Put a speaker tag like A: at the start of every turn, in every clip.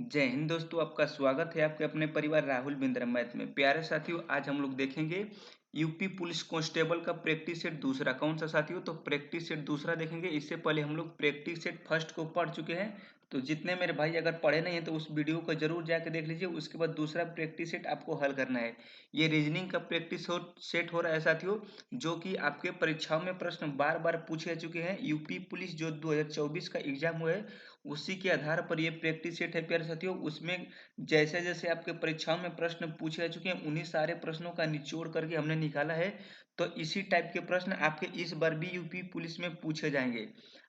A: जय हिंद दोस्तों, आपका स्वागत है आपके अपने परिवार राहुल बिंद्रा मैथ में। प्यारे साथियों, आज हम लोग देखेंगे यूपी पुलिस कांस्टेबल का प्रैक्टिस सेट दूसरा। कौन सा साथियों? तो प्रैक्टिस सेट दूसरा देखेंगे। इससे पहले हम लोग प्रैक्टिस सेट फर्स्ट को पढ़ चुके हैं। तो जितने मेरे भाई अगर पढ़े नहीं है तो उस वीडियो को जरूर जाके देख लीजिए। उसके बाद दूसरा प्रैक्टिस सेट आपको हल करना है। ये रीजनिंग का प्रैक्टिस सेट हो रहा है साथियों, जो कि आपके परीक्षाओं में प्रश्न बार बार पूछे चुके हैं। यूपी पुलिस जो 2024 का एग्जाम हुआ है उसी के आधार पर ये प्रैक्टिस सेट है प्यारे साथियों। उसमें जैसे जैसे आपके परीक्षाओं में प्रश्न पूछे जा चुके हैं उन्हीं सारे प्रश्नों का निचोड़ करके हमने निकाला है। तो इसी टाइप के प्रश्न आपके इस बार भी यूपी पुलिस में पूछे जाएंगे।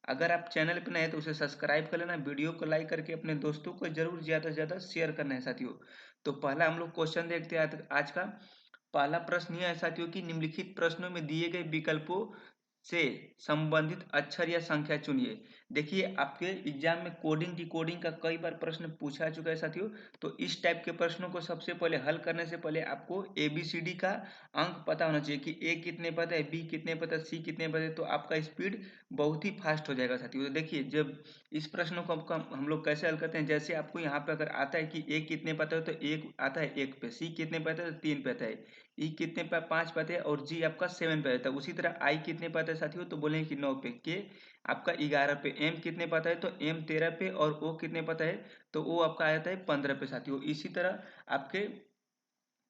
A: अगर आप चैनल पर नए हैं तो उसे सब्सक्राइब कर लेना, वीडियो को लाइक करके अपने दोस्तों को जरूर ज्यादा से ज्यादा शेयर करना है साथियों। तो पहला हम लोग क्वेश्चन देखते हैं आज का। पहला प्रश्न यह है साथियों कि निम्नलिखित प्रश्नों में दिए गए विकल्पों से संबंधित अक्षर या संख्या चुनिए। देखिए, आपके एग्जाम में कोडिंग डिकोडिंग का कई बार प्रश्न पूछा चुका है साथियों। तो इस टाइप के प्रश्नों को सबसे पहले हल करने से पहले आपको ABCD का अंक पता होना चाहिए कि A कितने पता है, B कितने पता है, C कितने पता है। तो आपका स्पीड बहुत ही फास्ट हो जाएगा साथियों। तो देखिए, जब इस प्रश्नों को हम लोग कैसे हल करते हैं, जैसे आपको यहाँ पे अगर आता है कि A कितने पता है तो एक आता है 1 पे, C कितने पता है तो 3 पे आता है, ई कितने पे 5 पे आते हैं और जी आपका 7 पे आता है। उसी तरह आई कितने पे आता है साथियों? तो बोलेंगे कि 9 पे। के आपका 11 पे। एम कितने पे आता है? तो एम 13 पे। और ओ कितने पे आता है? तो ओ आपका आता है 15 पे साथियों। इसी तरह आपके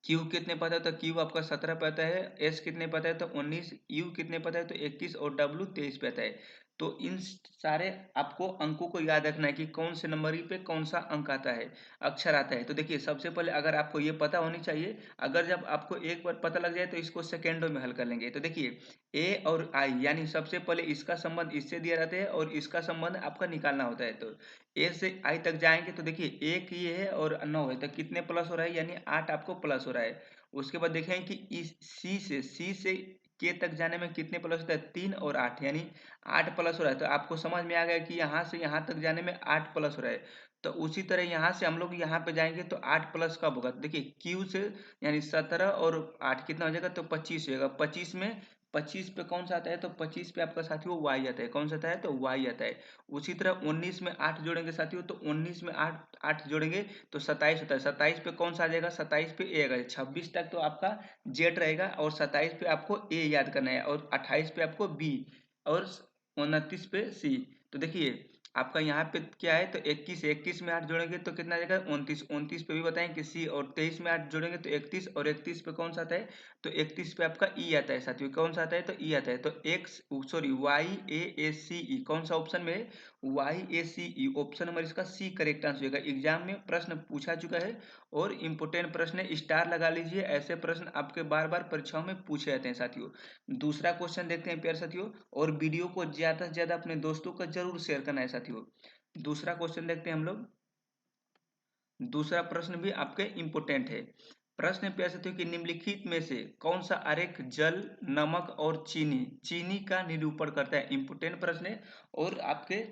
A: क्यू कितने पे आता है? तो क्यू आपका 17 पे आता है। एस कितने पे आता है? तो 19। यू कितने पे आता है? तो 21। और डब्ल्यू 23 पे आता है। तो इन सारे आपको अंकों को याद रखना है कि कौन से नंबर पे कौन सा अंक आता है, अक्षर आता है। तो देखिए, सबसे पहले अगर आपको ये पता होनी चाहिए। अगर जब आपको एक बार पता लग जाए तो इसको सेकेंडों में हल कर लेंगे। तो देखिए, ए और आई यानी सबसे पहले इसका संबंध इससे दिया रहता है और इसका संबंध आपका निकालना होता है। तो ए से आई तक जाएंगे तो देखिए, एक ये है और 9 है, तो कितने प्लस हो रहा है? यानी 8 आपको प्लस हो रहा है। उसके बाद देखेंगे कि इस सी से के तक जाने में कितने प्लस होता है? 3 और 8 यानी 8 प्लस हो रहा है। तो आपको समझ में आ गया कि यहाँ से यहाँ तक जाने में 8 प्लस हो रहा है। तो उसी तरह यहाँ से हम लोग यहाँ पे जाएंगे तो 8 प्लस कब होगा? तो देखिए, क्यू से यानी 17 और 8 कितना हो जाएगा? तो 25 हो जाएगा। 25 पे कौन सा आता है? तो 25 पे आपका साथियों वाई आता है। कौन सा आता है? तो वाई आता है। उसी तरह 19 में 8 जोड़ेंगे साथियों, तो 19 में 8 जोड़ेंगे तो 27 होता है। 27 पे कौन सा आ जाएगा? 27 पे ए आएगा। 26 तक तो आपका जेड रहेगा और 27 पे आपको ए याद करना है और 28 पे आपको बी और 29 पे सी। तो देखिए, आपका यहाँ पे क्या है? तो 21 में 8 जोड़ेंगे तो कितना आ जाएगा? 29 पे भी बताएं कि सी। और 23 में 8 जोड़ेंगे तो 31। और 31 पे कौन सा आता है? तो 31 पे आपका ई आता है साथियों। कौन सा आता है? तो ई आता है। तो एक्स सॉरी वाई ए ए सी ई कौन सा ऑप्शन में है? वाई ए सी ई ऑप्शन नंबर इसका सी करेक्ट आंसर होगा। एग्जाम में प्रश्न पूछा चुका है और इंपोर्टेंट प्रश्न है, स्टार लगा लीजिए। ऐसे प्रश्न आपके बार बार परीक्षाओं में पूछे जाते हैं साथियों। दूसरा क्वेश्चन देखते हैं प्यारे साथियों। और वीडियो को ज्यादा से ज्यादा अपने दोस्तों को जरूर शेयर करना है साथियों। दूसरा क्वेश्चन देखते हैं हम लोग। दूसरा प्रश्न भी आपके इम्पोर्टेंट है। प्रश्न प्यारे साथियों कि निम्नलिखित में से कौन सा आरेख जल, नमक और चीनी चीनी का निरूपण करता है? इम्पोर्टेंट प्रश्न है और आपके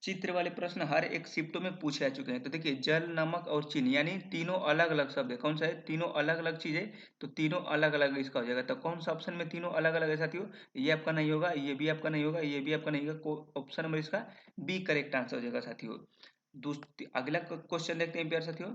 A: चित्र वाले प्रश्न हर एक शिफ्टों में पूछे जा चुके हैं। तो देखिए, जल, नमक और चीनी यानी तीनों अलग अलग शब्द है। कौन सा है? तीनों अलग अलग चीज है। तो तीनों अलग अलग इसका हो जाएगा। तो कौन सा ऑप्शन में तीनों अलग अलग है साथियों? ये आपका नहीं होगा, ये भी आपका नहीं होगा, ये भी आपका नहीं होगा। ऑप्शन नंबर इसका बी करेक्ट आंसर हो जाएगा साथियों। अगला क्वेश्चन देखते हैं प्यारे साथियों।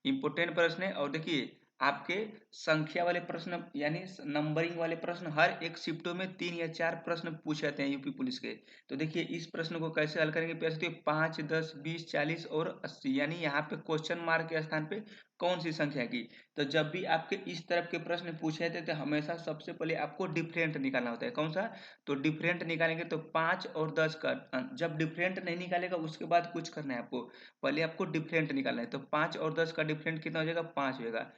A: इंपोर्टेंट प्रश्न है और देखिए, आपके संख्या वाले प्रश्न यानी नंबरिंग वाले प्रश्न हर एक शिफ्टों में 3 या 4 प्रश्न पूछे जाते हैं यूपी पुलिस के। तो देखिए, इस प्रश्न को कैसे हल करेंगे प्यारे साथियों? 5, 10, 20, 40 और 80 यानी यहाँ पे क्वेश्चन मार्क के स्थान पे कौन सी संख्या की? तो जब भी आपके इस तरफ के प्रश्न पूछे जाते हैं तो हमेशा सबसे पहले आपको डिफरेंट निकालना होता है। कौन सा? तो डिफरेंट निकालेंगे तो 5 और 10 का जब डिफरेंट नहीं निकालेगा उसके बाद कुछ करना है आपको। पहले आपको डिफरेंट निकालना है। तो 5 और 10 का डिफरेंट कितना हो जाएगा? 5 हो जाएगा।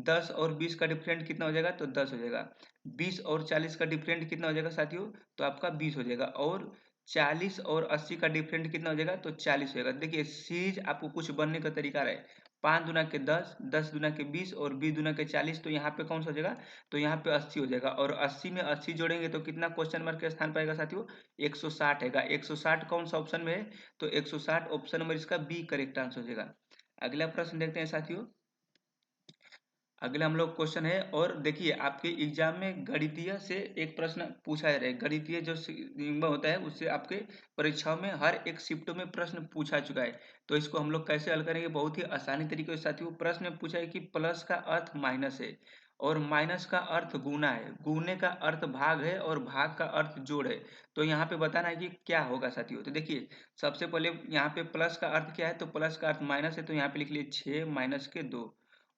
A: 10 और 20 का डिफरेंट कितना हो जाएगा? तो 10 हो जाएगा। 20 और 40 का डिफरेंट कितना हो जाएगा साथियों? तो आपका 20 हो जाएगा। और 40 और 80 का डिफरेंट कितना हो जाएगा? तो 40 हो जाएगा। देखिए, सीरीज आपको कुछ बनने का तरीका है। 5 दूना के 10, 10 दूना के 20 और 20 दूना के 40। तो यहाँ पे कौन सा हो जाएगा? तो यहाँ पे 80 हो जाएगा। और 80 में 80 जोड़ेंगे तो कितना क्वेश्चन मार्क के स्थान पाएगा साथियों? 160 है। 160 कौन सा ऑप्शन में है? तो 160 ऑप्शन नंबर इसका बी करेक्ट आंसर हो जाएगा। अगला प्रश्न देखते हैं साथियों। अगला हम लोग क्वेश्चन है, और देखिए आपके एग्जाम में गणितीय से एक प्रश्न पूछा जा रहा है। गणितीय जो होता है उससे आपके परीक्षाओं में हर एक शिफ्टों में प्रश्न पूछा चुका है। तो इसको हम लोग कैसे हल करेंगे, बहुत ही आसानी तरीके से साथियों। प्रश्न में पूछा है कि प्लस का अर्थ माइनस है और माइनस का अर्थ गुना है, गुने का अर्थ भाग है और भाग का अर्थ जोड़ है। तो यहाँ पे बताना है कि क्या होगा साथियों। तो देखिए सबसे पहले यहाँ पे प्लस का अर्थ क्या है, तो प्लस का अर्थ माइनस है, तो यहाँ पे लिख लिए 6 माइनस के 2।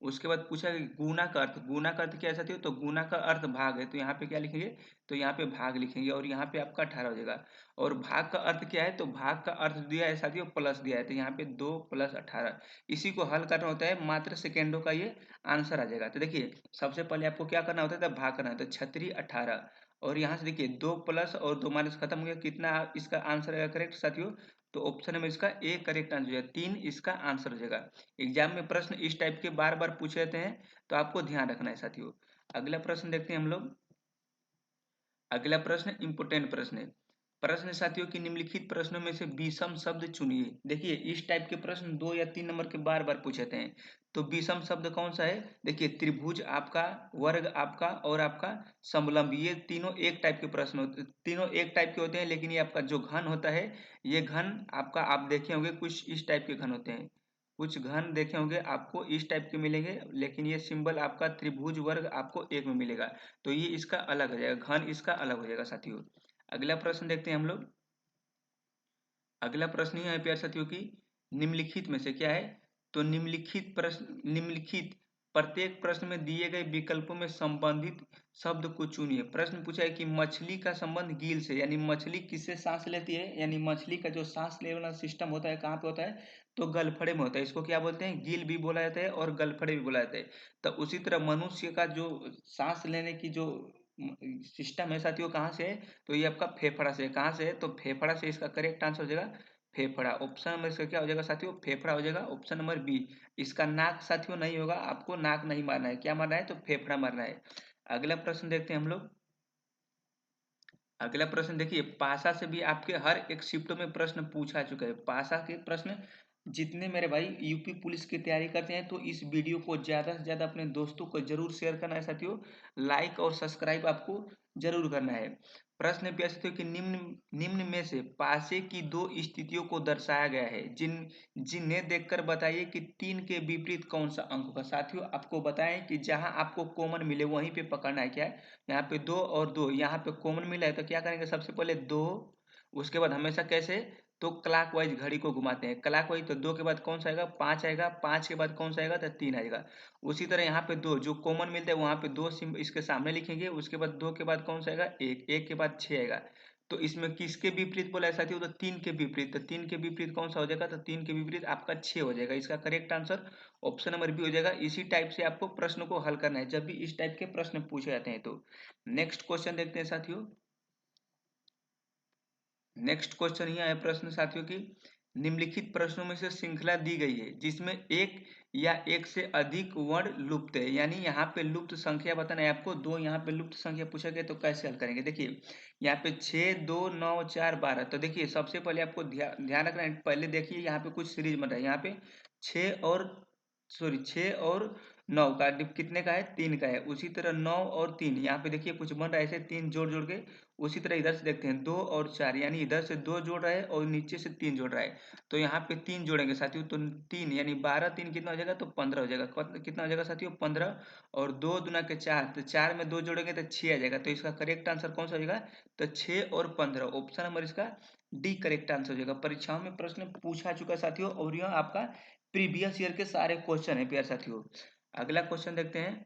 A: उसके बाद पूछा कि गुना का अर्थ, गुना का अर्थ क्या है साथियों, तो गुना का अर्थ भाग है, तो यहाँ पे क्या लिखेंगे, तो यहाँ पे भाग लिखेंगे और यहाँ पे आपका 18 हो जाएगा। और भाग का अर्थ क्या है, तो भाग का अर्थ दिया है साथियों प्लस दिया है, तो यहाँ पे 2 + 18। इसी को हल करना होता है, मात्र सेकेंडों का ये आंसर आ जाएगा। तो देखिए सबसे पहले आपको क्या करना होता है, तो भाग करना है, तो 36 18। और यहाँ से देखिए 2 प्लस और 2 माइनस खत्म हो गया, कितना इसका आंसर आएगा करेक्ट साथियों, तो ऑप्शन नंबर इसका ए करेक्ट आंसर हो जाएगा, 3 इसका आंसर हो जाएगा। एग्जाम में प्रश्न इस टाइप के बार बार पूछे जाते हैं, तो आपको ध्यान रखना है साथियों। अगला प्रश्न देखते हैं हम लोग। अगला प्रश्न इंपोर्टेंट प्रश्न है। प्रश्न साथियों की निम्नलिखित प्रश्नों में से विषम शब्द चुनिए। देखिए इस टाइप के प्रश्न 2 या 3 नंबर के बार बार पूछे जाते हैं। तो विषम शब्द कौन सा है, देखिए त्रिभुज आपका, वर्ग आपका और आपका समलंब, ये तीनों एक टाइप के प्रश्न होते, तीनों एक टाइप के होते हैं। लेकिन ये आपका जो घन होता है, ये घन आपका आप देखे होंगे कुछ इस टाइप के घन होते हैं, कुछ घन देखे होंगे आपको इस टाइप के मिलेंगे। लेकिन ये सिंबल आपका त्रिभुज वर्ग आपको एक में मिलेगा, तो ये इसका अलग हो जाएगा, घन इसका अलग हो जाएगा साथियों। अगला प्रश्न देखते हैं हम लोग। अगला प्रश्न ही है प्यारे साथियों की, निम्नलिखित में से क्या है, तो निम्नलिखित प्रश्न, निम्नलिखित प्रत्येक प्रश्न में दिए गए विकल्पों में संबंधित शब्द को चुनिए। प्रश्न पूछा है कि मछली का संबंध गील से, यानी मछली किससे सांस लेती है, यानी मछली का जो सांस लेने वाला सिस्टम होता है कहाँ पे होता है, तो गलफड़े में होता है। इसको क्या बोलते हैं, गील भी बोला जाता है और गलफड़े भी बोला जाता है। तो उसी तरह मनुष्य का जो सांस लेने की जो सिस्टम है साथियों कहाँ से है, तो ये आपका फेफड़ा से है। कहाँ से है, तो फेफड़ा से, इसका करेक्ट आंसर हो जाएगा फेफड़ा। ऑप्शन नंबर इसका क्या हो जाएगा साथियों, फेफड़ा हो जाएगा, ऑप्शन नंबर बी। इसका नाक साथियों नहीं होगा, आपको नाक नहीं मारना है, क्या मारना है, तो फेफड़ा मारना है। अगला प्रश्न देखते हैं हम लोग। अगला प्रश्न देखिए, पासा से भी आपके हर एक शिफ्टों में प्रश्न पूछा चुका है। पासा के प्रश्न जितने मेरे भाई यूपी पुलिस की तैयारी करते हैं, तो इस वीडियो को ज़्यादा से ज़्यादा अपने दोस्तों को जरूर शेयर करना है साथियों। लाइक और सब्सक्राइब आपको जरूर करना है। प्रश्न है प्यारे साथियों कि निम्न निम्न में से पासे की दो स्थितियों को दर्शाया गया है, जिन्हें देखकर बताइए कि 3 के विपरीत कौन सा अंक होगा। साथियों आपको बताएं कि जहां आपको कॉमन मिले वहीं पे पकड़ना है। क्या है, यहाँ पे 2 और 2, यहाँ पे कॉमन मिला है, तो क्या करेंगे, सबसे पहले 2, उसके बाद हमेशा कैसे, तो क्लॉकवाइज घड़ी को घुमाते हैं, क्लॉकवाइज। तो 2 के बाद कौन सा आएगा, 5 आएगा, 5 के बाद कौन सा आएगा, तो 3 आएगा। उसी तरह यहाँ पे 2 जो कॉमन मिलता है वहां पे 2 इसके सामने लिखेंगे, उसके बाद 2 के बाद कौन सा आएगा, 1, 1 के बाद 6 आएगा। तो इसमें किसके विपरीत बोला है साथियों, तो 3 के विपरीत। तो 3 के विपरीत कौन सा हो जाएगा, तो 3 के विपरीत आपका 6 हो जाएगा। इसका correct answer option number B हो जाएगा। इसी टाइप से आपको प्रश्न को हल करना है जब भी इस टाइप के प्रश्न पूछे जाते हैं। तो नेक्स्ट क्वेश्चन देखते हैं साथियों। नेक्स्ट क्वेश्चन यह है प्रश्न साथियों की, निम्नलिखित प्रश्नों में से श्रृंखला दी गई है जिसमें एक या एक से अधिक वर्ण लुप्त है, यानी यहाँ पे लुप्त संख्या बताना है आपको। दो यहाँ पे लुप्त संख्या पूछा गया, तो कैसे हल करेंगे, देखिए यहाँ पे 6 2 9 4 12। तो देखिए सबसे पहले आपको ध्यान रखना है, पहले देखिए यहाँ पे कुछ सीरीज बन रहा है। यहाँ पे 6 और 6 और 9 का कितने का है, 3 का है। उसी तरह 9 और 3 यहाँ पे देखिए कुछ बन रहा है ऐसे, 3 जोड़ जोड़ के। उसी तरह इधर से देखते हैं 2 और 4, यानी इधर से 2 जोड़ रहा है और नीचे से 3 जोड़ रहा है। तो यहाँ पे 3 जोड़ेंगे साथियों, तो 3 यानी 12 3 कितना हो जाएगा, तो 15 हो जाएगा। कितना हो जाएगा साथियों, 15। और 2 दूना के 4, तो 4 में 2 जोड़ेंगे तो 6 आ जाएगा। तो इसका करेक्ट आंसर कौन सा हो जाएगा, तो 6 और 15, ऑप्शन नंबर इसका डी करेक्ट आंसर हो जाएगा। परीक्षाओं में प्रश्न पूछा चुका है साथियों, और यह आपका प्रीवियस ईयर के सारे क्वेश्चन है प्यारे साथियों। अगला क्वेश्चन देखते हैं।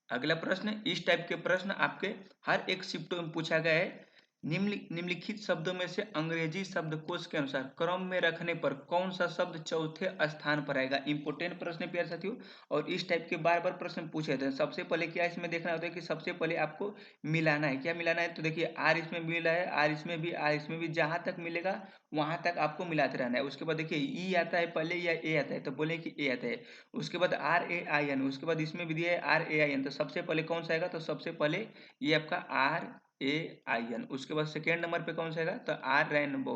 A: अगला प्रश्न, इस टाइप के प्रश्न आपके हर एक शिफ्ट में पूछा गया है। निम्नलिखित शब्दों में से अंग्रेजी शब्दकोश के अनुसार क्रम में रखने पर कौन सा शब्द चौथे स्थान पर आएगा। इंपोर्टेंट प्रश्न प्यारे साथियों, और इस टाइप के बार बार प्रश्न पूछे जाते हैं। सबसे पहले क्या इसमें देखना होता है कि सबसे पहले आपको मिलाना है। क्या मिलाना है, तो देखिए आर इसमें मिला है, आर इसमें भी, आर इसमें भी, जहां तक मिलेगा वहां तक आपको मिलाते रहना है। उसके बाद देखिए ई आता है पहले या ए आता है, तो बोले कि ए आता है। उसके बाद आर ए आई एन, उसके बाद इसमें भी दिया है आर ए आई एन, तो सबसे पहले कौन सा आएगा, तो सबसे पहले ये आपका आर ए आई एन। उसके बाद सेकेंड नंबर पे कौन सा आएगा, तो R rainbow,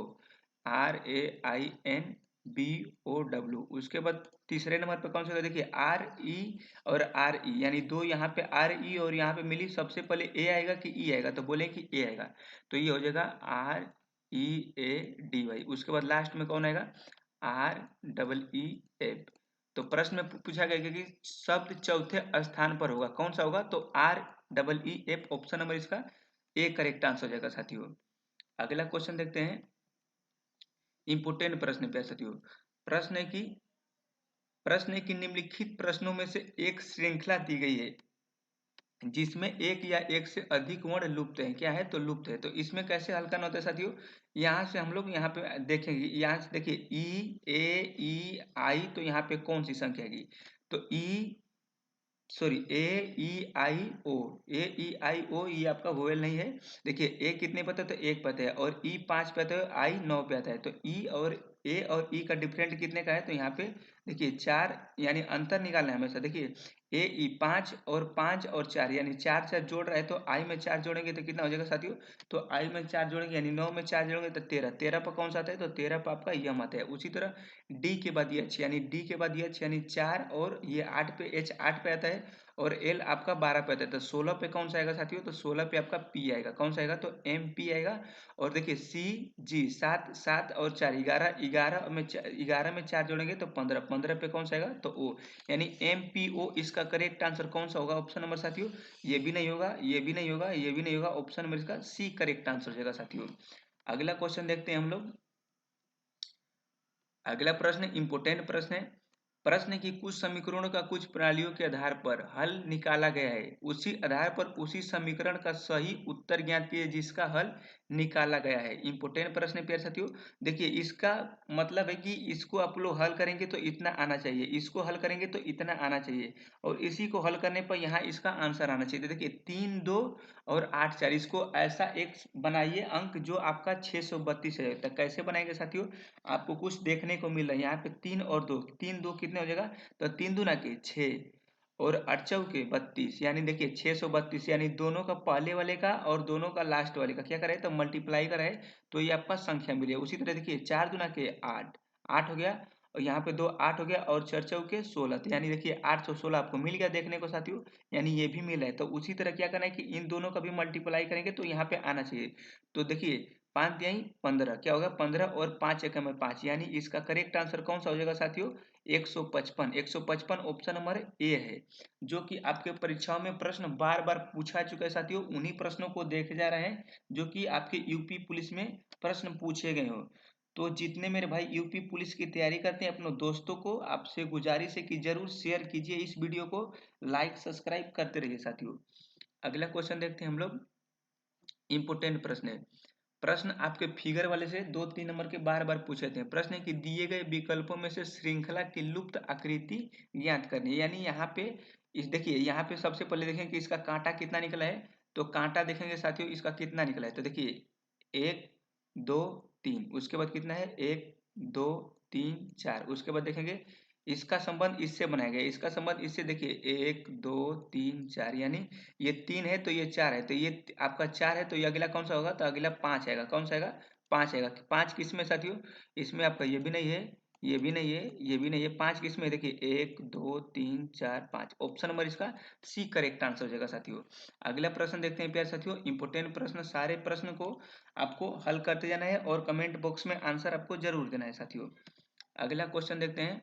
A: R A I N BOW। उसके बाद तीसरे नंबर पे कौन सा होगा, देखिए RE और RE, यानी दो यहाँ पे RE और यहाँ पे मिली, सबसे पहले A आएगा कि E आएगा, तो बोले कि A आएगा, तो ये हो जाएगा READY। उसके बाद लास्ट में कौन आएगा, REEF। तो प्रश्न में पूछा गया कि शब्द चौथे स्थान पर होगा, कौन सा होगा, तो REEF ऑप्शन नंबर इसका ए करेक्ट आंसर हो जाएगा साथियों। अगला क्वेश्चन देखते हैं, इंपोर्टेंट प्रश्न पे साथियों। प्रश्न है कि निम्नलिखित प्रश्नों में से एक श्रृंखला दी गई है जिसमें एक या एक से अधिक वर्ण लुप्त है, क्या है, तो लुप्त है। तो इसमें कैसे हल करना होता है साथियों, यहाँ से हम लोग यहाँ पे देखेंगे, यहाँ से देखिए ई ए ई आई, तो यहाँ पे कौन सी संख्या है, तो ए ई आई ओ ये आपका वोवेल नहीं है। देखिए ए कितने पे आता है, तो एक पे आता है, और ई 5 पे आता है, आई 9 पे आता है। तो ई और ए और ई का डिफरेंट कितने का है, तो यहाँ पे देखिए 4, यानी अंतर निकालना है हमेशा। देखिए ए ई 5 और 4 यानी 4 4 जोड़ रहा है, तो आई में 4 जोड़ेंगे तो कितना हो जाएगा साथियों, तो आई में 4 जोड़ेंगे यानी 9 में 4 जोड़ेंगे तो 13, 13 पर कौन सा आता है, तो 13 पर आपका यम आता है। उसी तरह डी के बाद एच, यानी डी के बाद एच यानी 4, और ये 8 पे एच 8 पे आता है, और एल आपका 12 पे आता है। तो 16 पे कौन सा आएगा साथियों, तो 16 पे आपका पी आएगा, कौन सा आएगा, तो एम पी आएगा। और देखिए सी जी 7 7 और 4 11, 11 में 4 जोड़ेंगे तो 15, 15 पे कौन सा आएगा, तो ओ, यानी एम पी ओ इसका करेक्ट आंसर कौन सा होगा, ऑप्शन नंबर साथियों, ये भी नहीं होगा, ये भी नहीं होगा, ये भी नहीं होगा, ऑप्शन नंबर इसका सी करेक्ट आंसर हो जाएगा साथियों। अगला क्वेश्चन देखते हैं हम लोग। अगला प्रश्न इंपोर्टेंट प्रश्न है। प्रश्न की कुछ समीकरणों का कुछ प्रणालियों के आधार पर हल निकाला गया है, उसी आधार पर उसी समीकरण का सही उत्तर ज्ञात कीजिए जिसका हल निकाला गया है। इंपोर्टेंट प्रश्न है प्यारे साथियों। देखिए इसका मतलब है कि इसको आप लोग हल करेंगे तो इतना आना चाहिए, इसको हल करेंगे तो इतना आना चाहिए, और इसी को हल करने पर यहाँ इसका आंसर आना चाहिए। तो देखिए 3 2 और 8 4, इसको ऐसा एक बनाइए अंक जो आपका 632 है। तो कैसे बनाएंगे साथियों, आपको कुछ देखने को मिल रहा है यहाँ पे 3 और 2, 3 2 कितने हो जाएगा, तो 3 दूना के 6 और 8 चौके 32, यानी देखिए 632, यानी दोनों का पहले वाले का और दोनों का लास्ट वाले का क्या करे, तो मल्टीप्लाई करा है, तो ये आपका संख्या मिली है। उसी तरह देखिए 4 दूना के 8, 8 हो गया, और यहाँ पे 2 8 हो गया, और 4 चौके 16, तो यानी देखिए 816 आपको मिल गया देखने को साथियों, यानी ये भी मिला है। तो उसी तरह क्या करना है कि इन दोनों का भी मल्टीप्लाई करेंगे तो यहाँ पे आना चाहिए। तो देखिए 5 तिहाई 15, क्या होगा 15 और 5 एकम में 5, यानी इसका करेक्ट आंसर कौन सा हो जाएगा साथियों, 155। 155 ऑप्शन नंबर ए है, जो कि आपके परीक्षाओं में प्रश्न बार बार पूछा चुका है साथियों। उन्हीं प्रश्नों को देखे जा रहे हैं जो कि आपके यूपी पुलिस में प्रश्न पूछे गए हो। तो जितने मेरे भाई यूपी पुलिस की तैयारी करते हैं, अपने दोस्तों को आपसे गुजारिश है कि जरूर शेयर कीजिए इस वीडियो को, लाइक सब्सक्राइब करते रहिए साथियों। अगला क्वेश्चन देखते हैं हम लोग। इंपोर्टेंट प्रश्न है। प्रश्न आपके फिगर वाले से 2 3 नंबर के बार बार पूछे थे। प्रश्न है कि दिए गए विकल्पों में से श्रृंखला की लुप्त आकृति ज्ञात करनी है। यानी यहाँ पे इस देखिए यहाँ पे सबसे पहले देखें कि इसका कांटा कितना निकला है, तो कांटा देखेंगे साथियों इसका कितना निकला है, तो देखिए 1 2 3, उसके बाद कितना है 1 2 3 4, उसके बाद देखेंगे इसका संबंध इससे बनाया गया, इसका संबंध इससे, देखिए 1 2 3 4, यानी ये 3 है तो ये 4 है, तो ये आपका 4 है, तो ये अगला कौन सा होगा, तो अगला 5 आएगा, कौन सा आएगा 5 आएगा। 5 किस में साथियों, इसमें आपका ये भी नहीं है, ये भी नहीं है, ये भी नहीं है, 5 किस में, देखिए 1 2 3 4 5, ऑप्शन नंबर इसका सी करेक्ट आंसर हो जाएगा साथियों। अगला प्रश्न देखते हैं प्यारे साथियों। इंपोर्टेंट प्रश्न, सारे प्रश्न को आपको हल करते जाना है और कमेंट बॉक्स में आंसर आपको जरूर देना है साथियों। अगला क्वेश्चन देखते हैं।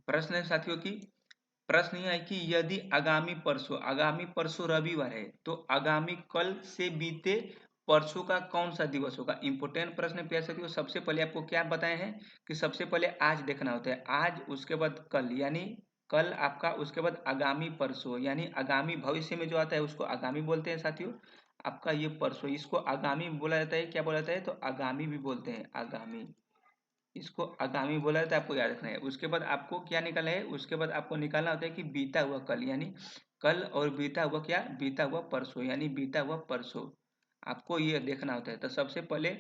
A: प्रश्न है साथियों की, प्रश्न यह है कि यदि आगामी परसों रविवार है तो आगामी कल से बीते परसों का कौन सा दिवस होगा। इंपोर्टेंट प्रश्न प्यारे साथियों। सबसे पहले आपको क्या बताए हैं कि सबसे पहले आज देखना होता है, आज, उसके बाद कल, यानी कल आपका, उसके बाद आगामी परसों, यानी आगामी भविष्य में जो आता है उसको आगामी बोलते हैं साथियों। आपका ये परसों, इसको आगामी बोला जाता है, क्या बोला जाता है, तो आगामी भी बोलते हैं, आगामी, इसको आगामी बोला जाता है, आपको याद रखना है। उसके बाद आपको क्या निकालना है, उसके बाद आपको निकालना होता है कि बीता हुआ कल, यानी कल और बीता हुआ क्या, बीता हुआ परसों, यानी बीता हुआ परसों, आपको ये देखना होता है। तो सबसे पहले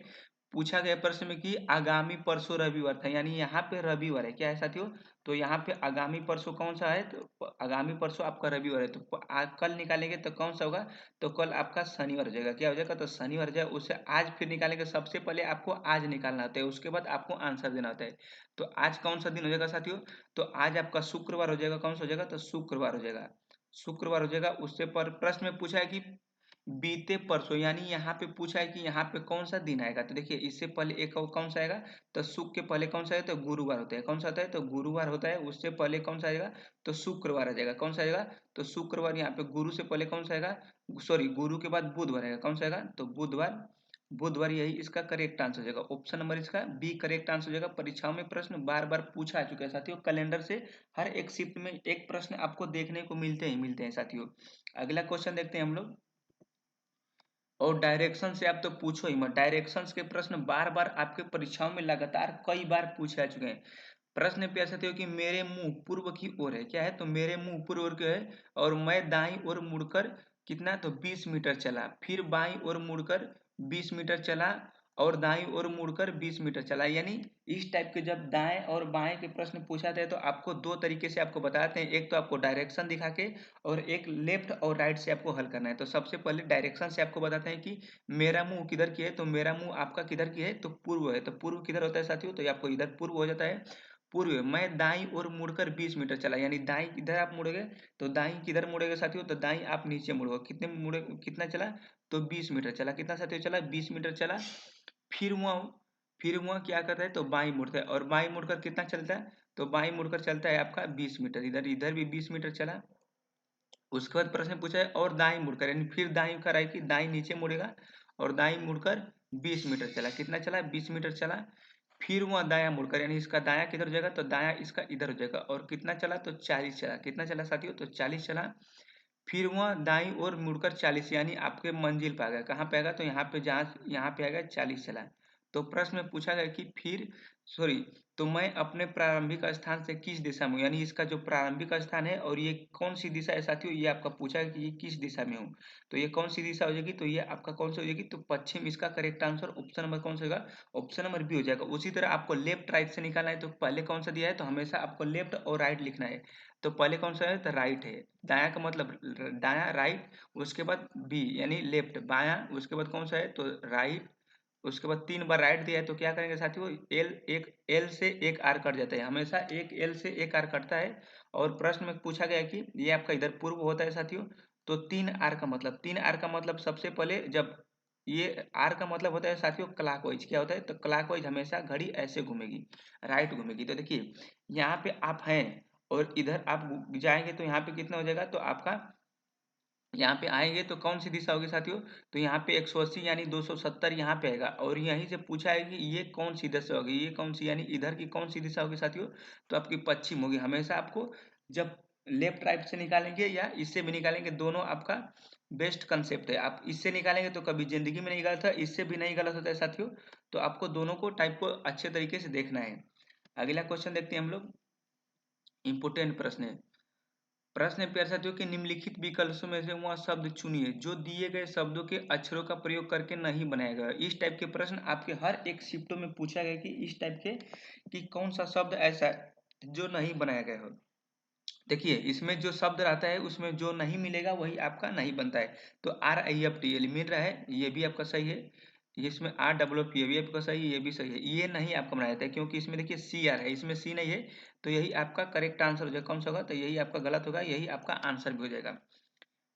A: पूछा गया प्रश्न में कि आगामी परसों रविवार था, यानी यहाँ पे रविवार है, क्या है साथियों, तो यहाँ पे आगामी परसों कौन सा है, तो आगामी परसों आपका रविवार है, तो कल निकालेंगे तो कौन सा होगा, तो कल आपका शनिवार हो जाएगा, क्या हो जाएगा, तो शनिवार हो जाएगा। उससे आज फिर निकालेंगे, सबसे पहले आपको आज निकालना होता है, उसके बाद आपको आंसर देना होता है। तो आज कौन सा दिन हो जाएगा साथियों, तो आज आपका शुक्रवार हो जाएगा, कौन सा हो जाएगा, तो शुक्रवार हो जाएगा, शुक्रवार हो जाएगा। उससे पर प्रश्न में पूछा है कि बीते परसों, यानी यहाँ पे पूछा है कि यहाँ पे कौन सा दिन आएगा, तो देखिए इससे पहले एक और कौन सा आएगा, तो शुक्र के पहले कौन सा है, तो गुरुवार होता है, कौन सा होता है, तो गुरुवार होता है। उससे पहले कौन सा आएगा, तो शुक्रवार आ जाएगा, कौन सा आएगा, तो शुक्रवार। यहाँ पे गुरु से पहले कौन सा आएगा, सॉरी गुरु के बाद बुधवार आएगा, कौन सा आएगा, तो बुधवार, बुधवार यही इसका करेक्ट आंसर हो जाएगा। ऑप्शन नंबर इसका बी करेक्ट आंसर हो जाएगा। परीक्षाओं में प्रश्न बार बार पूछा आ चुका है साथियों, कैलेंडर से हर एक शिफ्ट में एक प्रश्न आपको देखने को मिलते हैं साथियों। अगला क्वेश्चन देखते हैं हम लोग। और डायरेक्शन से आप तो पूछो ही मत, डायरेक्शंस के प्रश्न बार बार आपके परीक्षाओं में लगातार कई बार पूछे आ चुके हैं। प्रश्न पे ऐसा हो कि मेरे मुंह पूर्व की ओर है, क्या है, तो मेरे मुंह पूर्व ओर की है, और मैं दाईं ओर मुड़कर कितना, तो 20 मीटर चला, फिर बाईं ओर मुड़कर 20 मीटर चला, और दाईं ओर मुड़कर 20 मीटर चला। यानी इस टाइप के जब दाएं और बाएं के प्रश्न पूछा जाता है तो आपको दो तरीके से आपको बताते हैं, एक तो आपको डायरेक्शन दिखा के, और एक लेफ्ट और राइट से आपको हल करना है। तो सबसे पहले डायरेक्शन से आपको बताते हैं कि मेरा मुंह किधर की है, तो मेरा मुंह आपका किधर की है, तो पूर्व है, तो पूर्व किधर होता है साथियों, तो ये आपको इधर पूर्व हो जाता है, पूर्व। मैं दाईं ओर मुड़कर 20 मीटर चला, यानी दाईं इधर आप मुड़ोगे, तो दाईं किधर मुड़ेगा साथियों, तो दाईं आप नीचे मुड़ोगे, कितने मुड़े, कितना चला, तो 20 मीटर चला, कितना साथियों चला, 20 मीटर चला। फिर वह फिर वह क्या करता है, तो बाईं मुड़ता है, और बाईं मुड़कर कितना चलता है, तो बाईं मुड़कर चलता है आपका 20 मीटर, इधर इधर भी 20 मीटर चला। उसके बाद प्रश्न पूछा है और दाईं मुड़कर, यानी फिर दाईं कर आई कि दाईं नीचे मुड़ेगा, और दाईं मुड़कर 20 मीटर चला, कितना चला, 20 मीटर चला। फिर वह दायां मुड़कर, यानी इसका दायां किधर हो जाएगा, तो दायां इसका इधर हो जाएगा, और कितना चला, तो 40 चला, कितना चला साथियों, तो 40 चला। फिर वह दाईं ओर मुड़कर 40, यानी आपके मंजिल पे आ गया, कहाँ पे आएगा, तो यहाँ पे, जहाँ यहाँ पे आएगा 40 चला। तो प्रश्न में पूछा गया कि फिर, सॉरी, तो मैं अपने प्रारंभिक स्थान से किस दिशा में हूँ, यानी इसका जो प्रारंभिक स्थान है और ये कौन सी दिशा है साथियों, ये आपका पूछा है कि ये किस दिशा में हूँ, तो ये कौन सी दिशा हो जाएगी, तो ये आपका कौन सी हो जाएगी, तो पश्चिम इसका करेक्ट आंसर ऑप्शन नंबर कौन सा होगा, ऑप्शन नंबर बी हो जाएगा। उसी तरह आपको लेफ्ट राइट से निकालना है, तो पहले कौन सा दिया है, तो हमेशा आपको लेफ्ट और राइट लिखना है। तो पहले कौन सा है, तो राइट है, दाया का मतलब दाया राइट, उसके बाद बी यानी लेफ्ट बाया, उसके बाद कौन सा है, तो राइट, उसके बाद 3 बार राइट दिया है, तो क्या करेंगे साथियों, एल से एक आर कट जाता है, हमेशा एक एल से एक आर कटता है। और प्रश्न में पूछा गया कि ये आपका इधर पूर्व होता है साथियों, तो 3 आर का मतलब सबसे पहले जब ये आर का मतलब होता है साथियों क्लॉकवाइज, क्या होता है, तो क्लॉकवाइज हमेशा घड़ी ऐसे घूमेगी, राइट घूमेगी। तो देखिए यहाँ पे आप हैं और इधर आप जाएंगे, तो यहाँ पे कितना हो जाएगा, तो आपका यहाँ पे आएंगे तो कौन सी दिशा होगी साथियों, तो यहाँ पे 180 यानी 270 यहाँ पे आएगा, और यहीं से पूछा है कि ये कौन सी दिशा होगी, ये कौन सी, यानी इधर की कौन सी दिशा होगी साथियों, तो आपकी पश्चिम होगी। हमेशा आपको जब लेफ्ट राइट से निकालेंगे या इससे भी निकालेंगे, दोनों आपका बेस्ट कंसेप्ट है। आप इससे निकालेंगे तो कभी जिंदगी में नहीं गलत है, इससे भी नहीं गलत होता है साथियों। तो आपको दोनों को टाइप को अच्छे तरीके से देखना है। अगला क्वेश्चन देखते हैं हम लोग, इंपोर्टेंट प्रश्न है। प्रश्न है प्यारे साथियों कि निम्नलिखित विकल्पों में से वह शब्द चुनिए जो दिए गए शब्दों के अक्षरों का प्रयोग करके नहीं बनाया गया। इस टाइप के प्रश्न आपके हर एक शिफ्टों में पूछा गया कि इस टाइप के कि कौन सा शब्द ऐसा है जो नहीं बनाया गया हो। देखिए इसमें जो शब्द रहता है उसमें जो नहीं मिलेगा वही आपका नहीं बनता है। तो RIFT मिल रहा है, ये भी आपका सही है। इसमें RWP ये भी आपका सही है, ये भी सही है। ये नहीं आपका बनाया जाता है क्योंकि इसमें देखिए CR है, इसमें C नहीं है, तो यही आपका करेक्ट आंसर हो जाएगा। कौन सा होगा, तो यही आपका गलत होगा, यही आपका आंसर भी हो जाएगा।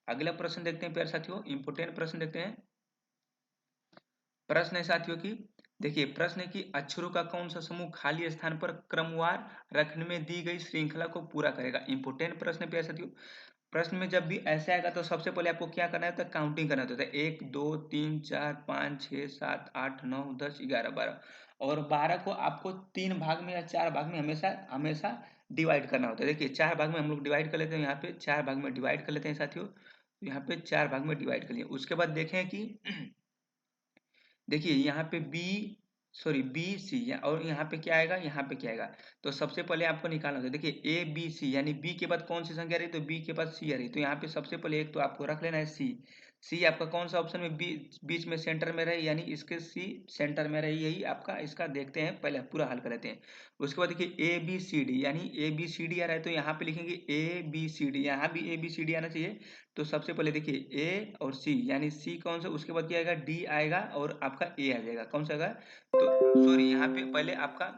A: अगला प्रश्न देखते हैं प्यारे साथियों, इंपोर्टेंट प्रश्न देखते हैं। प्रश्न है साथियों की, देखिए प्रश्न है कि अक्षरों का कौन सा समूह खाली स्थान पर क्रमवार रखने में दी गई श्रृंखला को पूरा करेगा। इंपोर्टेंट प्रश्न है प्यारे साथियों। प्रश्न में जब भी ऐसा आएगा तो सबसे पहले आपको क्या करना है, तो काउंटिंग करना होता है, 1 2 3 4 5 6 7 8 9 10 11 12, और 12 को आपको 3 भाग में या 4 भाग में हमेशा हमेशा डिवाइड करना होता है। देखिए 4 भाग में हम लोग डिवाइड कर लेते हैं, यहाँ पे 4 भाग में डिवाइड कर लेते हैं साथियों, यहाँ पे 4 भाग में डिवाइड कर लिए। उसके बाद देखें कि देखिए यहाँ पे बी सी और यहाँ पे क्या आएगा, यहाँ पे क्या आएगा, तो सबसे पहले आपको निकालना होगा। देखिए ABC यानी बी के बाद कौन सी संख्या रही, तो बी के बाद सी आ रही, तो यहाँ पे सबसे पहले एक तो आपको रख लेना है सी। सी आपका कौन सा ऑप्शन में बीच में सेंटर में रहे, यानी इसके सी सेंटर में रहे, यही आपका इसका देखते हैं, पहले पूरा हल कर लेते हैं। उसके बाद देखिए ए बी सी डी, यानी ए बी सी डी आ रहा है तो यहाँ पे लिखेंगे ए बी सी डी, यहाँ भी ए बी सी डी आना चाहिए। तो सबसे पहले देखिए ए और सी, यानी सी कौन सा, उसके बाद क्या आएगा डी आएगा और आपका ए आ जाएगा, कौन सा आएगा, तो सॉरी यहाँ पे पहले आपका,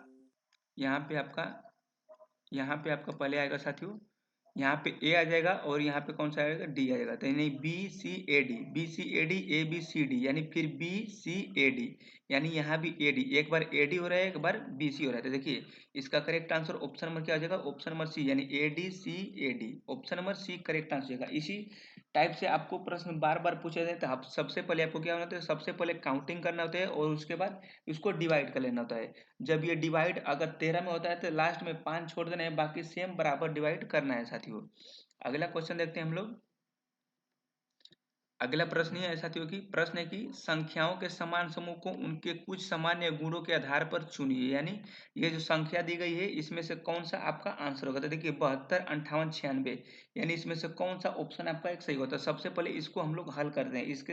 A: यहाँ पे आपका यहाँ पे आपका पहले आएगा साथियों, यहाँ पे ए आ जाएगा और यहाँ पे कौन सा आएगा डी आ जाएगा, तो यानी B C A D, B C A D, A B C D, यानी फिर बी सी ए डी, यानी यहाँ भी ए डी, एक बार ए डी हो रहा है, एक बार बी सी हो रहा है। तो देखिए इसका करेक्ट आंसर ऑप्शन नंबर क्या हो जाएगा, ऑप्शन नंबर सी, यानी A D C A D, option number C correct answer होगा। इसी टाइप से आपको प्रश्न बार बार पूछे जाते हैं, तो आप सबसे पहले आपको क्या होना होता है, सबसे पहले काउंटिंग करना होता है और उसके बाद इसको डिवाइड कर लेना होता है। जब ये डिवाइड अगर 13 में होता है तो लास्ट में 5 छोड़ देना है, बाकी सेम बराबर डिवाइड करना है साथियों। अगला क्वेश्चन देखते हैं हम लोग। अगला प्रश्न है साथियों की, प्रश्न है कि संख्याओं के समान समूह को उनके कुछ सामान्य गुणों के आधार पर चुनिए, यानी ये जो संख्या दी गई है इसमें से कौन सा आपका आंसर होगा। तो देखिए 72, 58, 96, यानी इसमें से कौन सा ऑप्शन आपका एक सही होता है। सबसे पहले इसको हम लोग हल करते हैं, इसके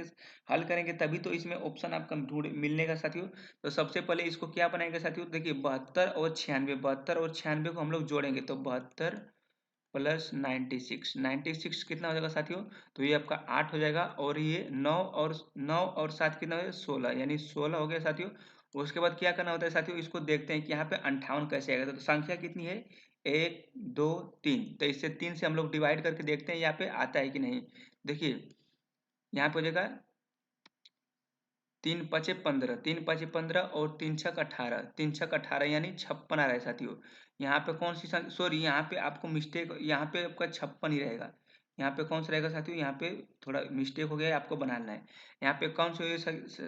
A: हल करेंगे तभी तो इसमें ऑप्शन आपका ढूंढ मिलने का साथियों। तो सबसे पहले इसको क्या बनाएंगे साथियों, देखिए 72 और 96, 72 और 96 को हम लोग जोड़ेंगे तो 72 प्लस 96, 96 कितना हो जाएगा साथियों, तो ये आपका 8 हो जाएगा, और ये 9 और 7 कितना हो जाएगा 16, यानी 16 हो गया साथियों। उसके बाद क्या करना होता है साथियों, इसको देखते हैं कि यहाँ पे 58 कैसे आएगा। तो संख्या कितनी है, 1 2 3, तो इससे 3 से हम लोग डिवाइड करके देखते हैं यहाँ पे आता है कि नहीं। देखिए यहाँ पे हो जाएगा 3 पचे 15, 3 पचे 15 और 3 छक 18, 3 छक 18 यानी 56 आ रहा है साथियों। यहाँ पे कौन सी संख्या, सॉरी यहाँ पे आपको मिस्टेक, यहाँ पे आपका 56 ही रहेगा। यहाँ पे कौन सा रहेगा साथियों, यहाँ पे थोड़ा मिस्टेक हो गया है, आपको बनाना है। यहाँ पे कौन सा है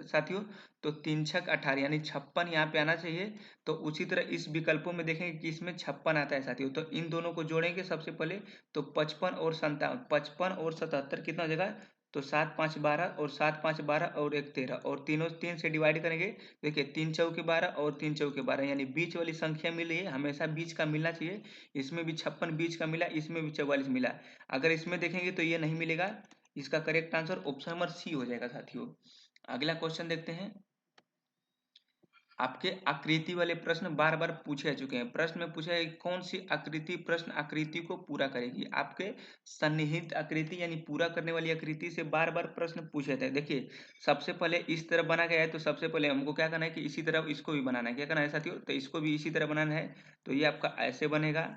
A: साथियों, तो 3 छक 18 यानी 56 यहाँ पे आना चाहिए। तो उसी तरह इस विकल्पों में देखेंगे कि इसमें 56 आता है साथियों, तो इन दोनों को जोड़ेंगे सबसे पहले। तो 55 और 57, 55 और 77 कितना हो जाएगा, तो 7 5 12 और 7 5 12 और 1 13, और तीनों 3 से डिवाइड करेंगे। देखिए 3 चौके 12 और 3 चौके 12, यानी बीच वाली संख्या मिली है, हमेशा बीच का मिलना चाहिए। इसमें भी 56 बीच का मिला, इसमें भी 44 मिला। अगर इसमें देखेंगे तो ये नहीं मिलेगा, इसका correct answer option number C हो जाएगा साथियों। अगला क्वेश्चन देखते हैं। आपके आकृति वाले प्रश्न बार बार पूछे जा चुके हैं। प्रश्न में पूछा है कि कौन सी आकृति प्रश्न आकृति को पूरा करेगी। आपके सन्निहित आकृति यानी पूरा करने वाली आकृति से बार बार प्रश्न पूछे जाते हैं। देखिए सबसे पहले इस तरह बना गया है, तो सबसे पहले हमको क्या करना है कि इसी तरह इसको भी बनाना है। क्या करना है साथियों, तो इसको भी इसी तरह बनाना है। तो ये आपका ऐसे बनेगा,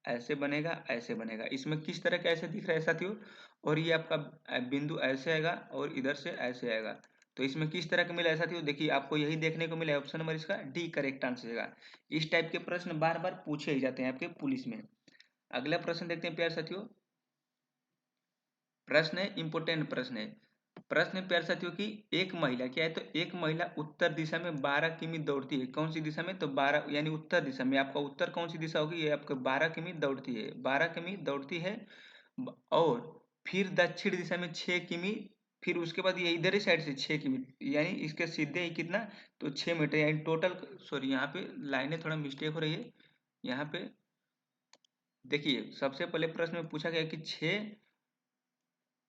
A: ऐसे बनेगा, ऐसे बनेगा। इसमें किस तरह का ऐसे दिख रहा है साथियों, और ये आपका बिंदु ऐसे आएगा और इधर से ऐसे आएगा। तो इसमें किस तरह का मिला है साथियों, देखिए आपको यही देखने को मिला है, ऑप्शन नंबर इसका डी करेक्ट आंसर होगा। इस टाइप के प्रश्न बार बार पूछे ही जाते हैं आपके पुलिस में। अगला प्रश्न देखते हैं प्यारे साथियों। प्रश्न है इंपोर्टेंट प्रश्न है। प्रश्न है प्यारे साथियों की, एक महिला क्या है, तो एक महिला उत्तर दिशा में 12 किमी दौड़ती है। कौन सी दिशा में, तो 12 यानी उत्तर दिशा में। आपका उत्तर कौन सी दिशा होगी, ये आपका 12 किमी दौड़ती है, 12 किमी दौड़ती है। और फिर दक्षिण दिशा में 6 किमी, फिर उसके बाद ये इधर ही साइड से 6 किमी, यानी इसके सीधे ही कितना, तो 6 मीटर, यानी टोटल, सॉरी यहाँ पे लाइनें थोड़ा मिस्टेक हो रही है। यहाँ पे देखिए सबसे पहले प्रश्न में पूछा गया कि 6,